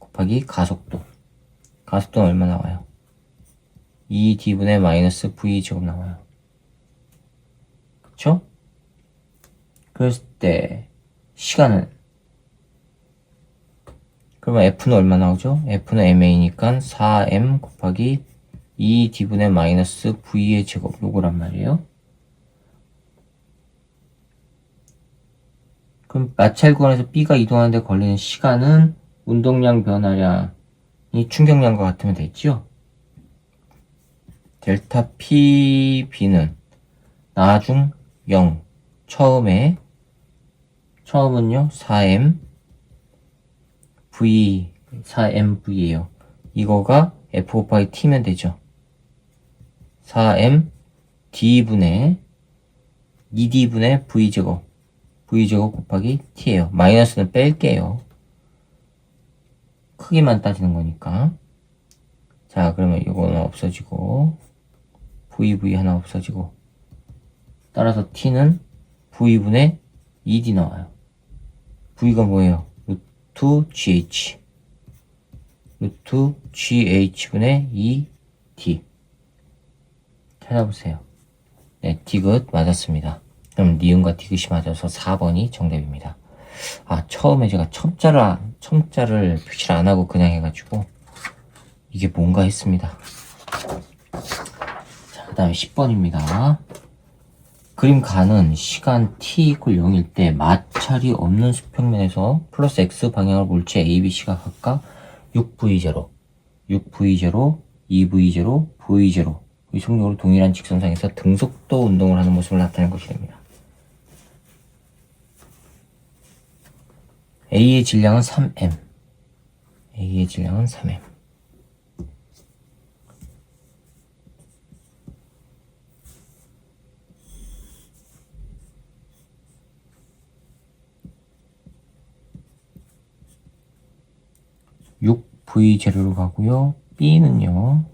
곱하기 가속도. 가속도는 얼마 나와요? 2D분의 마이너스 V 제곱 나와요. 그쵸? 그랬을 때 시간은 그러면 F는 얼마 나오죠? F는 MA니까 4M 곱하기 2D분의 마이너스 V의 제곱 요거란 말이에요. 그럼 마찰 구간에서 B가 이동하는데 걸리는 시간은 운동량 변화량이 충격량과 같으면 되죠? 델타 PB는 나중 0 처음은요 4M V 4MV예요. 이거가 F 곱하기 T면 되죠. 4M D분의 2D분의 V제곱 V제곱 곱하기 T예요. 마이너스는 뺄게요. 크기만 따지는 거니까. 자, 그러면 이거는 없어지고 VV 하나 없어지고 따라서 T는 V분의 2D 나와요. V가 뭐예요? 루트 GH 루트 GH분의 2D 찾아보세요. 네, 디귿 맞았습니다. 그럼 니은과 디귿이 맞아서 4번이 정답입니다. 처음에 제가 첨자를 표시를 안 하고 그냥 해가지고 이게 뭔가 했습니다. 자, 그 다음에 10번입니다. 그림 가는 시간 t = 0일 때 마찰이 없는 수평면에서 플러스 x 방향을 물체 A, B, C가 각각 6V0, 6V0, 2V0, V0 이 속력으로 동일한 직선상에서 등속도 운동을 하는 모습을 나타낸 것이 됩니다. A의 질량은 3M. A의 질량은 3M. V0로 가고요. B는요.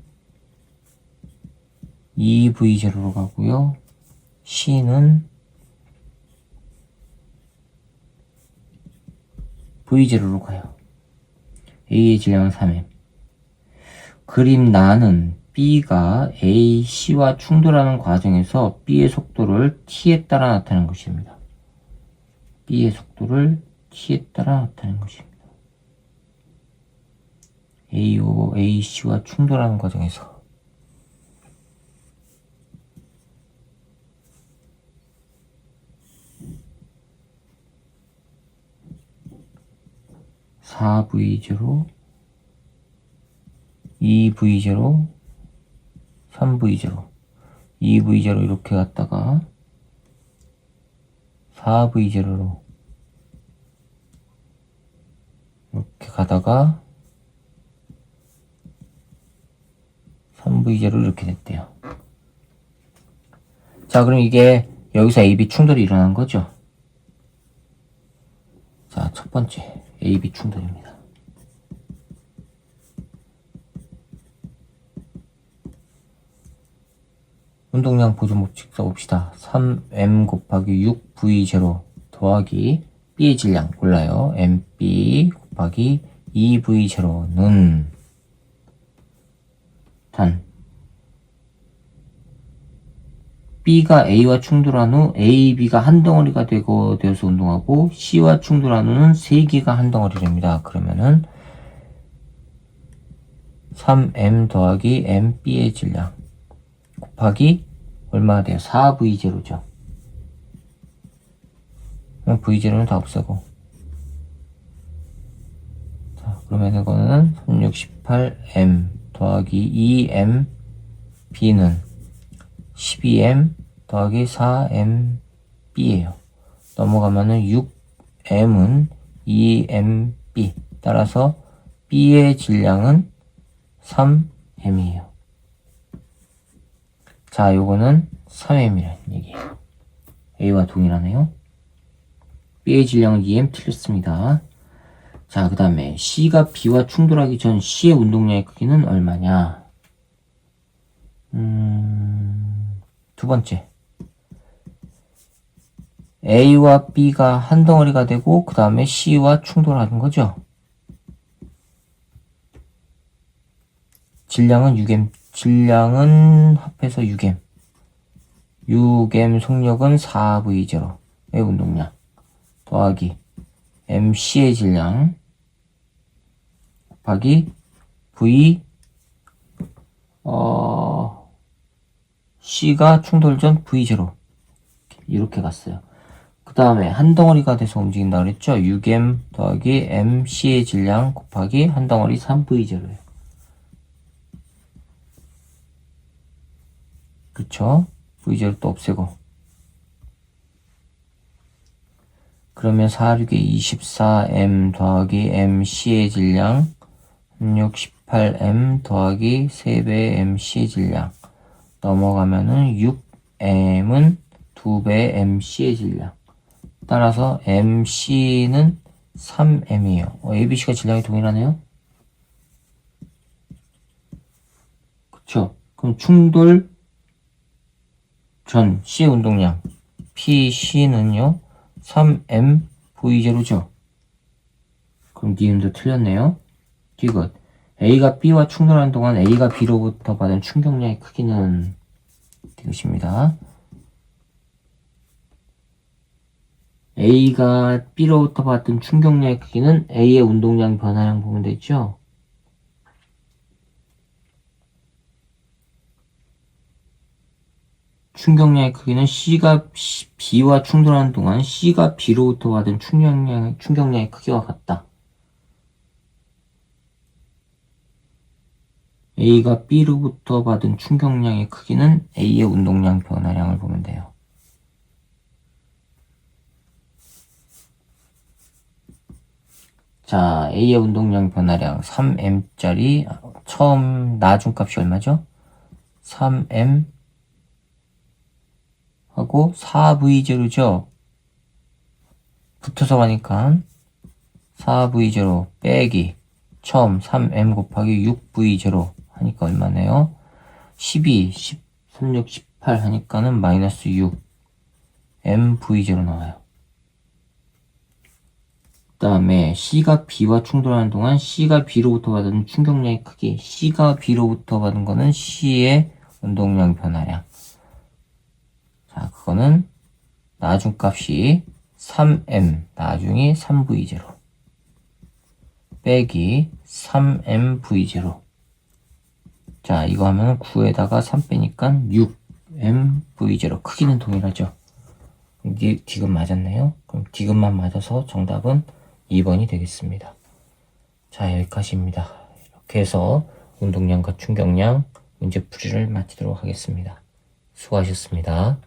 2V0로 가고요. C는 V0로 가요. A의 질량은 3M. 그림 나는 B가 A, C와 충돌하는 과정에서 B의 속도를 T에 따라 나타내는 것입니다. B의 속도를 T에 따라 나타내는 것입니다. AC와 충돌하는 과정에서 4V0, 2V0, 3V0, 2V0 이렇게 갔다가 4V0로 이렇게 가다가 3V0로 이렇게 됐대요. 자, 그럼 이게 여기서 AB 충돌이 일어난 거죠? 자, 첫 번째 AB 충돌입니다. 운동량 보존 법칙 써봅시다. 3M 곱하기 6V0 더하기 B의 질량 골라요. MB 곱하기 2V0는 단 B가 A와 충돌한 후 A, B가 한 덩어리가 되어서 운동하고 C와 충돌한 후는 3개가 한 덩어리 됩니다. 그러면은 3M 더하기 MB의 질량 곱하기 얼마가 돼요? 4V0죠. 그럼 V0는 다 없애고. 자, 그러면 이거는 3618M 더하기 2M B는 12M 더하기 4MB예요. 넘어가면은 6M은 2MB. 따라서 B의 질량은 3M이에요. 자, 요거는 3M이라는 얘기예요. A와 동일하네요. B의 질량은 2M 틀렸습니다. 자, 그 다음에 C가 B와 충돌하기 전 C의 운동량의 크기는 얼마냐? 두 번째. A와 B가 한 덩어리가 되고 그 다음에 C와 충돌하는 거죠. 질량은 6M. 질량은 합해서 6M. 6M 속력은 4V0. 의 운동량. 더하기 MC의 질량 곱하기 V C가 충돌 전 V0 이렇게 갔어요. 그 다음에 한 덩어리가 돼서 움직인다 그랬죠. 6M 더하기 MC의 질량 곱하기 한 덩어리 3V0예요. 그쵸? V0 또 없애고. 그러면 4, 6에 24M 더하기 MC의 질량 6, 18M 더하기 3배의 MC의 질량 넘어가면은 6M은 2배의 MC의 질량 따라서 MC는 3M이에요. ABC가 질량이 동일하네요. 그쵸? 그럼 충돌 전 C의 운동량 PC는요 3M V0죠. 그럼 니은도 틀렸네요. 디귿. A가 B와 충돌하는 동안 A가 B로부터 받은 충격량의 크기는 디귿입니다. A가 B로부터 받은 충격량의 크기는 A의 운동량 변화량 보면 되죠. 충격량의 크기는 C가 B와 충돌하는 동안 C가 B로부터 받은 충격량의 크기와 같다. A가 B로부터 받은 충격량의 크기는 A의 운동량 변화량을 보면 돼요. 자, A의 운동량 변화량 3M짜리 처음 나중값이 얼마죠? 3M 하고 4V0죠. 붙어서 가니까 4V0 빼기 처음 3M 곱하기 6V0 하니까 얼마네요? 12, 10, 36, 18 하니까는 마이너스 6 MV0 나와요. 그 다음에 C가 B와 충돌하는 동안 C가 B로부터 받은 충격량의 크기 C가 B로부터 받은 거는 C의 운동량 변화량. 자, 그거는 나중값이 3M 나중이 3V0 빼기 3mv0. 자, 이거 하면 9에다가 3 빼니까 6mv0. 크기는 동일하죠. 디귿 맞았네요. 그럼 디귿만 맞아서 정답은 2번이 되겠습니다. 자, 여기까지입니다. 이렇게 해서 운동량과 충격량 문제풀이를 마치도록 하겠습니다. 수고하셨습니다.